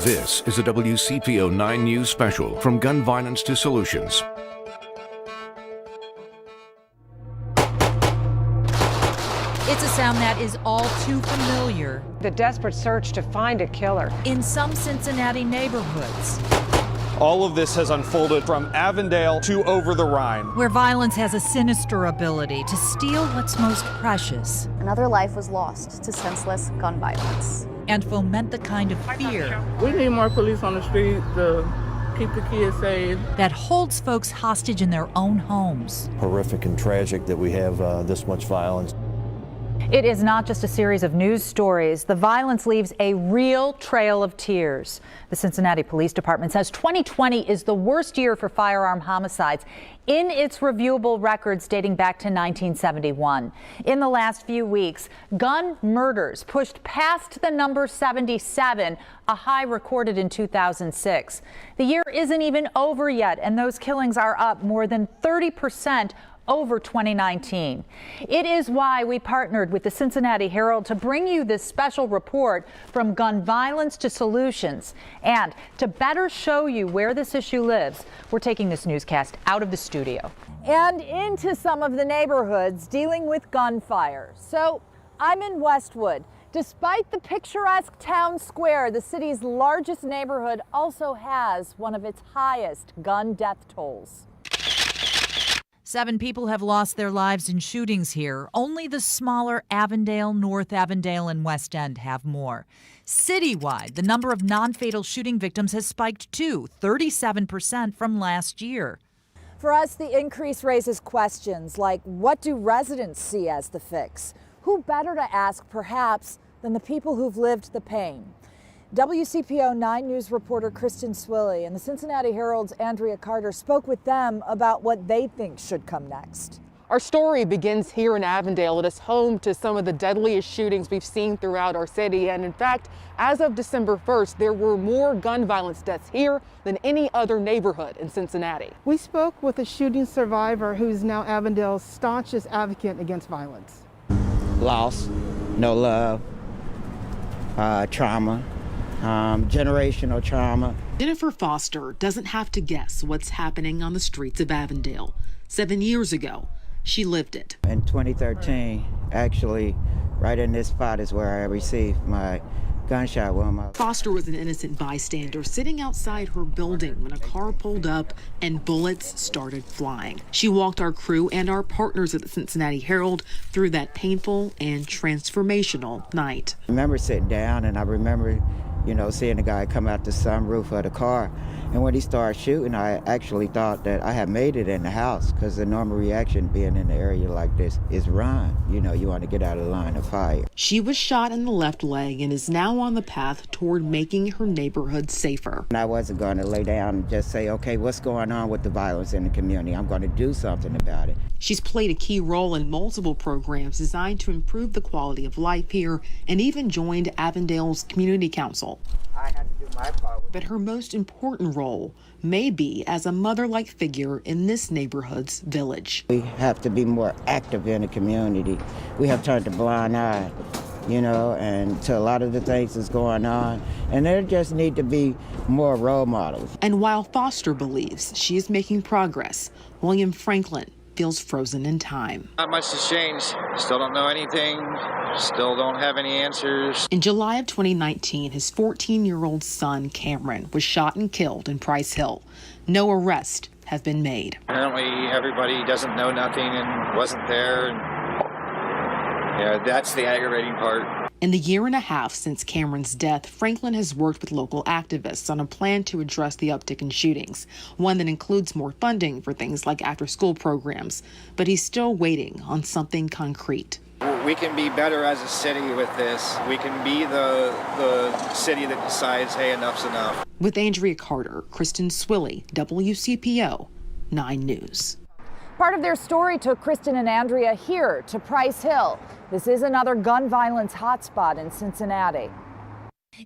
This is a WCPO 9 News special from Gun Violence to Solutions. It's a sound that is all too familiar. The desperate search to find a killer in some Cincinnati neighborhoods. All of this has unfolded from Avondale to over the Rhine, where violence has a sinister ability to steal what's most precious. Another life was lost to senseless gun violence. And foment the kind of fear. We need more police on the street to keep the kids safe. That holds folks hostage in their own homes. Horrific and tragic that we have this much violence. It is not just a series of news stories. The violence leaves a real trail of tears. The Cincinnati Police Department says 2020 is the worst year for firearm homicides in its reviewable records dating back to 1971. In the last few weeks, gun murders pushed past the number 77, a high recorded in 2006. The year isn't even over yet, and those killings are up more than 30% over 2019. It is why we partnered with the Cincinnati Herald to bring you this special report from Gun Violence to Solutions. And to better show you where this issue lives, we're taking this newscast out of the studio and into some of the neighborhoods dealing with gunfire. So I'm in Westwood. Despite the picturesque town square, the city's largest neighborhood also has one of its highest gun death tolls. 7 people have lost their lives in shootings here. Only the smaller Avondale, North Avondale, and West End have more. Citywide, the number of non-fatal shooting victims has spiked too, 37% from last year. For us, the increase raises questions like, what do residents see as the fix? Who better to ask, perhaps, than the people who've lived the pain? WCPO 9 News reporter Kristen Swilley and the Cincinnati Herald's Andrea Carter spoke with them about what they think should come next. Our story begins here in Avondale. It is home to some of the deadliest shootings we've seen throughout our city. And in fact, as of December 1st, there were more gun violence deaths here than any other neighborhood in Cincinnati. We spoke with a shooting survivor who's now Avondale's staunchest advocate against violence. Loss, no love, trauma. Generational trauma. Jennifer Foster doesn't have to guess what's happening on the streets of Avondale. 7 years ago, she lived it. In 2013, actually, right in this spot is where I received my gunshot wound. Foster was an innocent bystander sitting outside her building when a car pulled up and bullets started flying. She walked our crew and our partners at the Cincinnati Herald through that painful and transformational night. I remember sitting down and I remember seeing the guy come out the sunroof of the car. And when he started shooting, I actually thought that I had made it in the house, because the normal reaction being in an area like this is run. You want to get out of the line of fire. She was shot in the left leg and is now on the path toward making her neighborhood safer. And I wasn't going to lay down and just say, okay, what's going on with the violence in the community? I'm going to do something about it. She's played a key role in multiple programs designed to improve the quality of life here, and even joined Avondale's Community Council. I had to do my part. But her most important role may be as a mother-like figure in this neighborhood's village. We have to be more active in the community. We have turned a blind eye, and to a lot of the things that's going on. And there just need to be more role models. And while Foster believes she is making progress, William Franklin feels frozen in time. Not much has changed. Still don't know anything. Still don't have any answers. In July of 2019, his 14-year-old son, Cameron, was shot and killed in Price Hill. No arrest has been made. Apparently everybody doesn't know nothing and wasn't there. And that's the aggravating part. In the year and a half since Cameron's death, Franklin has worked with local activists on a plan to address the uptick in shootings, one that includes more funding for things like after-school programs. But he's still waiting on something concrete. We can be better as a city with this. We can be the city that decides, hey, enough's enough. With Andrea Carter, Kristen Swilley, WCPO 9 News. Part of their story took Kristen and Andrea here to Price Hill. This is another gun violence hotspot in Cincinnati.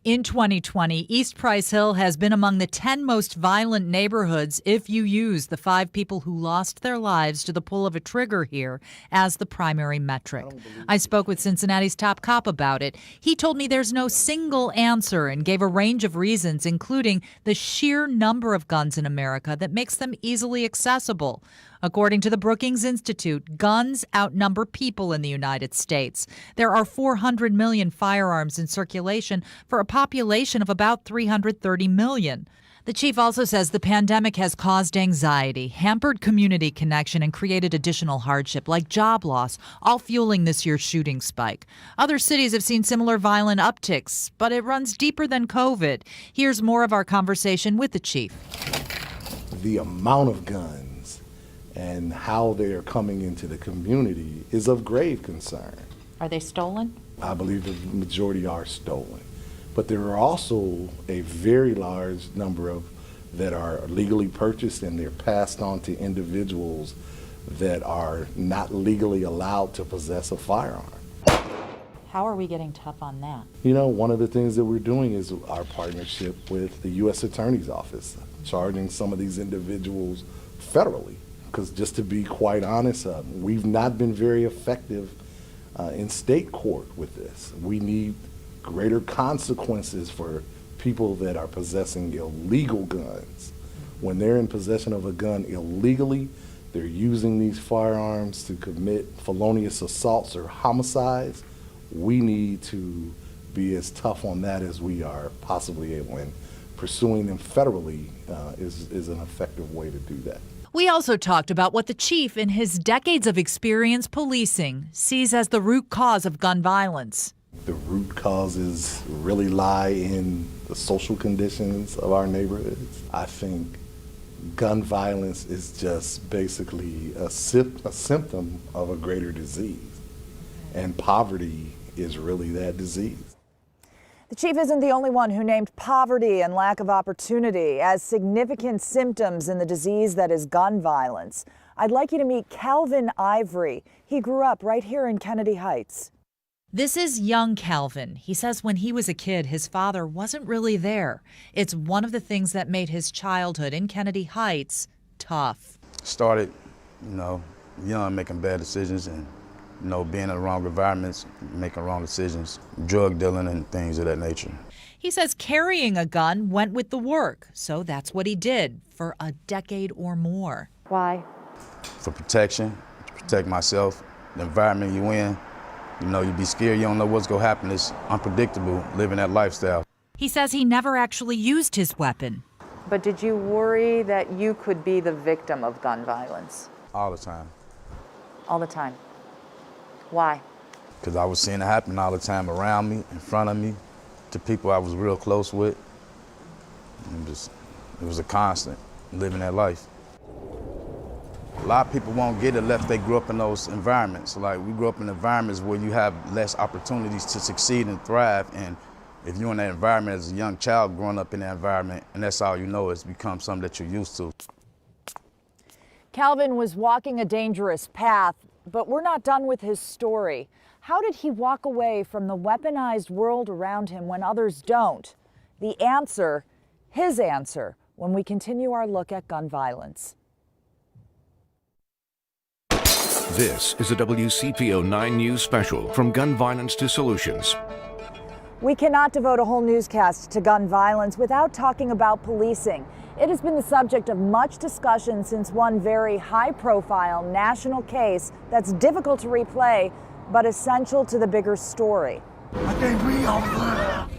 In 2020, East Price Hill has been among the 10 most violent neighborhoods if you use the 5 people who lost their lives to the pull of a trigger here as the primary metric. I spoke with Cincinnati's top cop about it. He told me there's no single answer and gave a range of reasons, including the sheer number of guns in America that makes them easily accessible. According to the Brookings Institute, guns outnumber people in the United States. There are 400 million firearms in circulation for a population of about 330 million. The chief also says the pandemic has caused anxiety, hampered community connection, and created additional hardship like job loss, all fueling this year's shooting spike. Other cities have seen similar violent upticks, but it runs deeper than COVID. Here's more of our conversation with the chief. The amount of guns and how they are coming into the community is of grave concern. Are they stolen? I believe the majority are stolen. But there are also a very large number of that are legally purchased, and they're passed on to individuals that are not legally allowed to possess a firearm. How are we getting tough on that? You know, one of the things that we're doing is our partnership with the U.S. Attorney's Office, charging some of these individuals federally. Because just to be quite honest, we've not been very effective in state court with this. We need greater consequences for people that are possessing illegal guns. When they're in possession of a gun illegally, they're using these firearms to commit felonious assaults or homicides. We need to be as tough on that as we are possibly able, and pursuing them federally is an effective way to do that. We also talked about what the chief, in his decades of experience policing, sees as the root cause of gun violence. The root causes really lie in the social conditions of our neighborhoods. I think gun violence is just basically a symptom of a greater disease, and poverty is really that disease. The chief isn't the only one who named poverty and lack of opportunity as significant symptoms in the disease that is gun violence. I'd like you to meet Calvin Ivory. He grew up right here in Kennedy Heights. This is young Calvin. He says when he was a kid, his father wasn't really there. It's one of the things that made his childhood in Kennedy Heights tough. Started, young, making bad decisions and being in the wrong environments, making wrong decisions, drug dealing and things of that nature. He says carrying a gun went with the work, so that's what he did for a decade or more. Why? For protection, to protect myself, the environment you in. You be scared, you don't know what's gonna happen. It's unpredictable, living that lifestyle. He says he never actually used his weapon. But did you worry that you could be the victim of gun violence? All the time. All the time. Why? Because I was seeing it happen all the time around me, in front of me, to people I was real close with. And it was a constant, living that life. A lot of people won't get it unless they grew up in those environments. Like, we grew up in environments where you have less opportunities to succeed and thrive, and if you're in that environment as a young child growing up in that environment, and that's all you know, it's become something that you're used to. Calvin was walking a dangerous path, but we're not done with his story. How did he walk away from the weaponized world around him when others don't? The answer, his answer, when we continue our look at gun violence. This is a WCPO 9 News special from Gun Violence to Solutions. We cannot devote a whole newscast to gun violence without talking about policing. It has been the subject of much discussion since one very high-profile national case that's difficult to replay, but essential to the bigger story.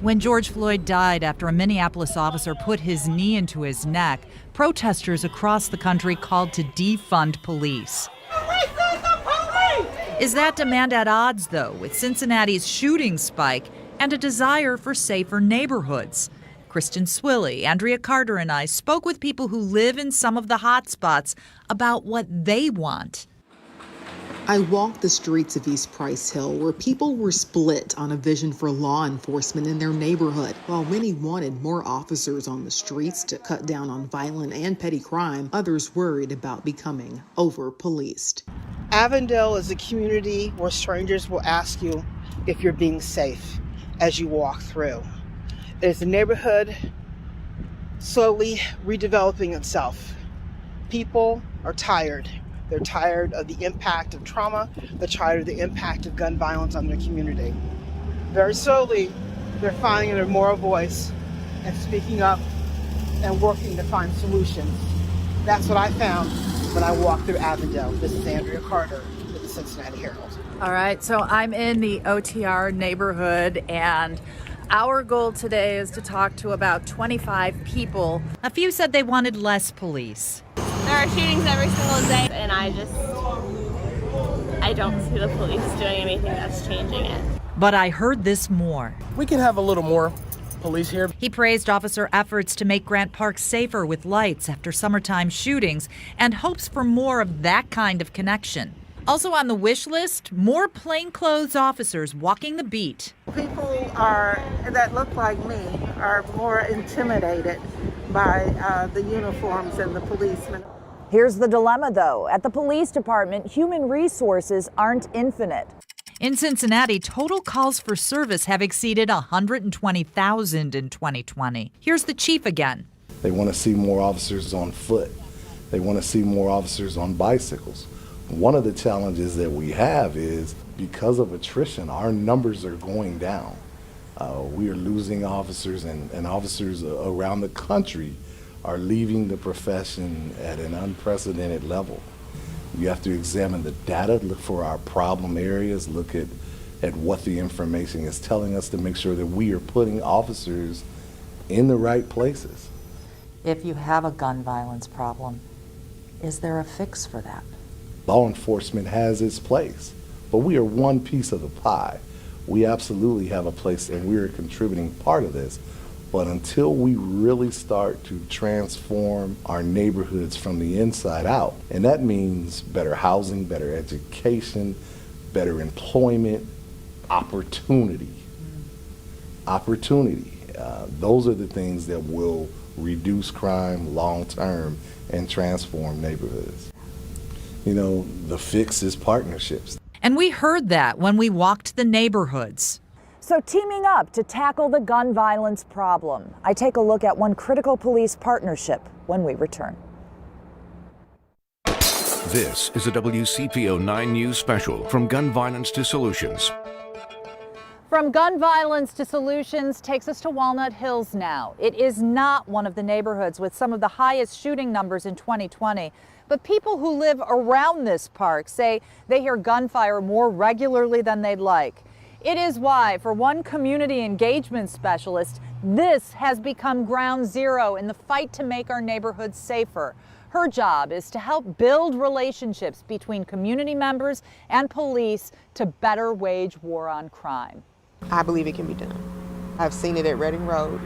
When George Floyd died after a Minneapolis officer put his knee into his neck, protesters across the country called to defund police. Is that demand at odds, though, with Cincinnati's shooting spike and a desire for safer neighborhoods? Kristen Swilley, Andrea Carter, and I spoke with people who live in some of the hot spots about what they want. I walked the streets of East Price Hill where people were split on a vision for law enforcement in their neighborhood. While many wanted more officers on the streets to cut down on violent and petty crime, others worried about becoming over-policed. Avondale is a community where strangers will ask you if you're being safe as you walk through. It's a neighborhood slowly redeveloping itself. People are tired. They're tired of the impact of trauma. They're tired of the impact of gun violence on their community. Very slowly, they're finding their moral voice and speaking up and working to find solutions. That's what I found when I walked through Avondale. This is Andrea Carter with the Cincinnati Herald. All right, so I'm in the OTR neighborhood, and our goal today is to talk to about 25 people. A few said they wanted less police. There are shootings every single day, and I don't see the police doing anything that's changing it. But I heard this more. We can have a little more police here. He praised officer efforts to make Grant Park safer with lights after summertime shootings and hopes for more of that kind of connection. Also on the wish list, more plainclothes officers walking the beat. People that look like me are more intimidated by the uniforms and the policemen. Here's the dilemma, though. At the police department, human resources aren't infinite. In Cincinnati, total calls for service have exceeded 120,000 in 2020. Here's the chief again. They want to see more officers on foot. They want to see more officers on bicycles. One of the challenges that we have is because of attrition, our numbers are going down. We are losing officers, and officers around the country are leaving the profession at an unprecedented level. You have to examine the data, look for our problem areas, look at what the information is telling us to make sure that we are putting officers in the right places. If you have a gun violence problem, is there a fix for that? Law enforcement has its place, but we are one piece of the pie. We absolutely have a place, and we are a contributing part of this. But until we really start to transform our neighborhoods from the inside out, and that means better housing, better education, better employment, opportunity. Those are the things that will reduce crime long term and transform neighborhoods. You know, the fix is partnerships. And we heard that when we walked the neighborhoods. So teaming up to tackle the gun violence problem. I take a look at one critical police partnership when we return. This is a WCPO 9 News special, From Gun Violence to Solutions. From gun violence to solutions takes us to Walnut Hills now. It is not one of the neighborhoods with some of the highest shooting numbers in 2020. But people who live around this park say they hear gunfire more regularly than they'd like. It is why, for one community engagement specialist, this has become ground zero in the fight to make our neighborhoods safer. Her job is to help build relationships between community members and police to better wage war on crime. I believe it can be done. I've seen it at Reading Road.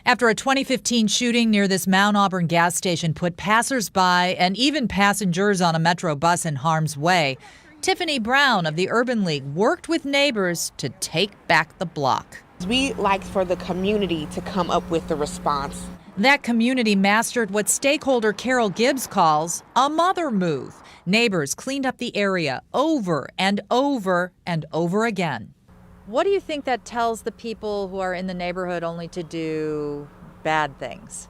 After a 2015 shooting near this Mount Auburn gas station put passersby and even passengers on a Metro bus in harm's way, Tiffany Brown of the Urban League worked with neighbors to take back the block. We like for the community to come up with the response. That community mastered what stakeholder Carol Gibbs calls a mother move. Neighbors cleaned up the area over and over and over again. What do you think that tells the people who are in the neighborhood only to do bad things?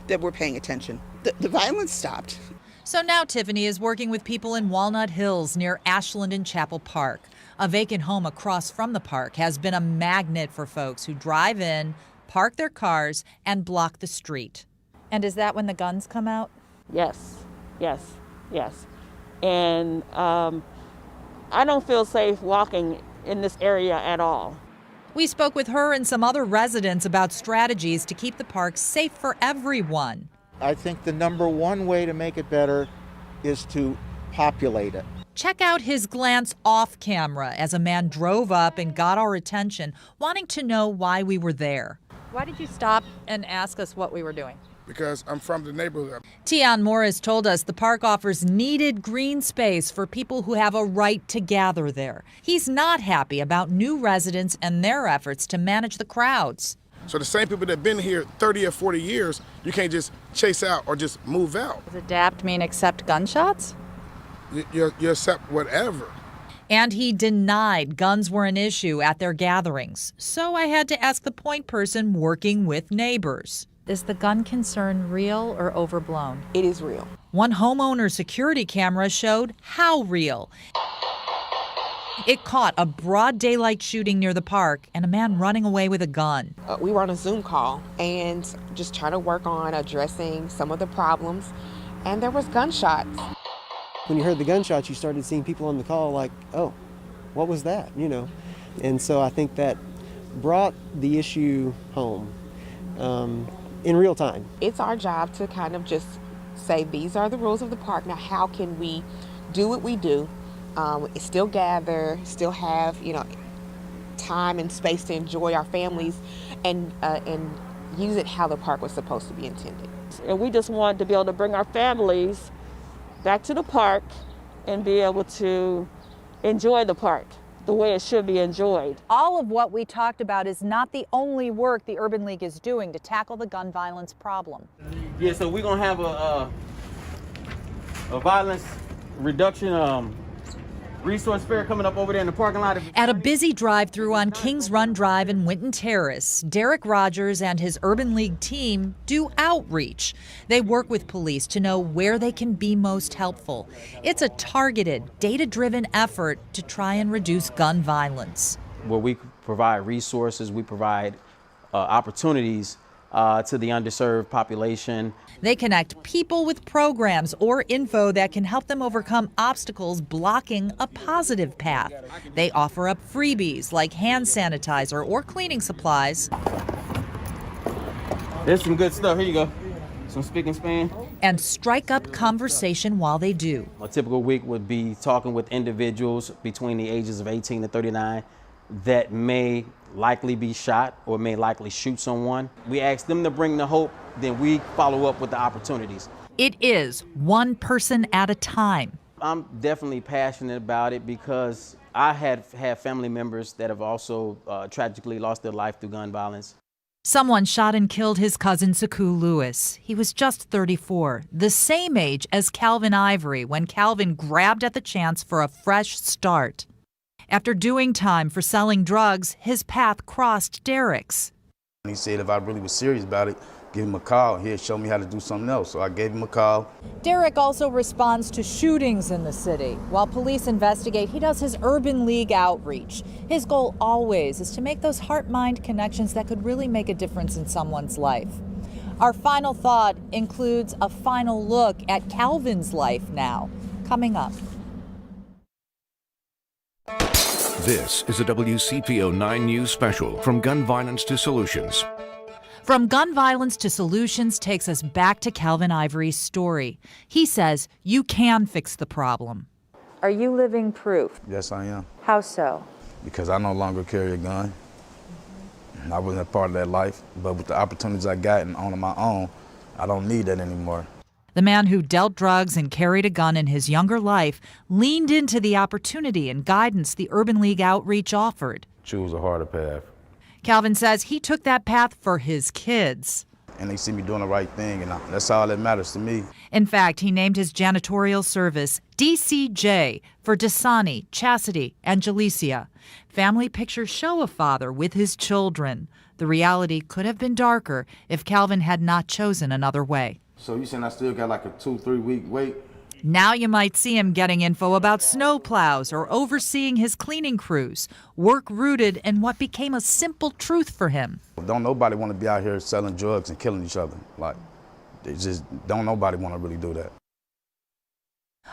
That we're paying attention. The violence stopped. So now Tiffany is working with people in Walnut Hills near Ashland and Chapel Park. A vacant home across from the park has been a magnet for folks who drive in, park their cars, and block the street. And is that when the guns come out? Yes. And I don't feel safe walking in this area at all. We spoke with her and some other residents about strategies to keep the park safe for everyone. I think the number one way to make it better is to populate it. Check out his glance off camera as a man drove up and got our attention, wanting to know why we were there. Why did you stop and ask us what we were doing? Because I'm from the neighborhood. Tion Morris told us the park offers needed green space for people who have a right to gather there. He's not happy about new residents and their efforts to manage the crowds. So the same people that have been here 30 or 40 years, you can't just chase out or just move out. Does adapt mean accept gunshots? You accept whatever. And he denied guns were an issue at their gatherings. So I had to ask the point person working with neighbors. Is the gun concern real or overblown? It is real. One homeowner's security camera showed how real. It caught a broad daylight shooting near the park and a man running away with a gun. We were on a Zoom call and just trying to work on addressing some of the problems, and there was gunshots. When you heard the gunshots, you started seeing people on the call like, oh, what was that, you know? And so I think that brought the issue home in real time. It's our job to kind of just say, these are the rules of the park. Now, how can we do what we do? Still gather, still have, time and space to enjoy our families and use it how the park was supposed to be intended. And we just wanted to be able to bring our families back to the park and be able to enjoy the park the way it should be enjoyed. All of what we talked about is not the only work the Urban League is doing to tackle the gun violence problem. Yeah, so we're gonna have a violence reduction resource fair coming up over there in the parking lot. At a busy drive-through on Kings Run Drive in Winton Terrace, Derek Rogers and his Urban League team do outreach. They work with police to know where they can be most helpful. It's a targeted, data-driven effort to try and reduce gun violence. Where we provide resources, we provide opportunities to the underserved population. They connect people with programs or info that can help them overcome obstacles blocking a positive path. They offer up freebies like hand sanitizer or cleaning supplies. There's some good stuff. Here you go. Some spick and span. And strike up conversation while they do. A typical week would be talking with individuals between the ages of 18 to 39 that may likely be shot or may likely shoot someone. We ask them to bring the hope, then we follow up with the opportunities. It is one person at a time. I'm definitely passionate about it because I have family members that have also tragically lost their life through gun violence. Someone shot and killed his cousin Saku Lewis. He was just 34, the same age as Calvin Ivory when Calvin grabbed at the chance for a fresh start. After doing time for selling drugs, his path crossed Derek's. He said if I really was serious about it, give him a call. He'd show me how to do something else. So I gave him a call. Derek also responds to shootings in the city. While police investigate, he does his Urban League outreach. His goal always is to make those heart-mind connections that could really make a difference in someone's life. Our final thought includes a final look at Calvin's life now, coming up. This is a WCPO 9 News special from Gun Violence to Solutions. From Gun Violence to Solutions takes us back to Calvin Ivory's story. He says you can fix the problem. Are you living proof? Yes, I am. How so? Because I no longer carry a gun. I wasn't a part of that life, but with the opportunities I got and on my own, I don't need that anymore. The man who dealt drugs and carried a gun in his younger life leaned into the opportunity and guidance the Urban League outreach offered. Choose a harder path. Calvin says he took that path for his kids. And they see me doing the right thing, and that's all that matters to me. In fact, he named his janitorial service DCJ for Dasani, Chastity, and Jalicia. Family pictures show a father with his children. The reality could have been darker if Calvin had not chosen another way. So you saying I still got like a 2-3 week wait? Now you might see him getting info about snow plows or overseeing his cleaning crews, work rooted in what became a simple truth for him. Don't nobody want to be out here selling drugs and killing each other. Like, don't nobody want to really do that.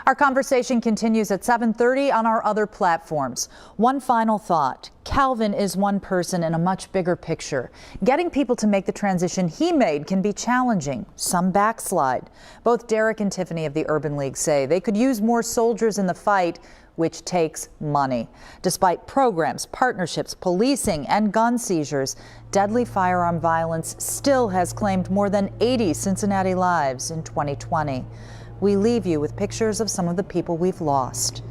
Our conversation continues at 7:30 on our other platforms. One final thought. Calvin is one person in a much bigger picture. Getting people to make the transition he made can be challenging. Some backslide. Both Derek and Tiffany of the Urban League say they could use more soldiers in the fight, which takes money. Despite programs, partnerships, policing, and gun seizures, deadly firearm violence still has claimed more than 80 Cincinnati lives in 2020. We leave you with pictures of some of the people we've lost.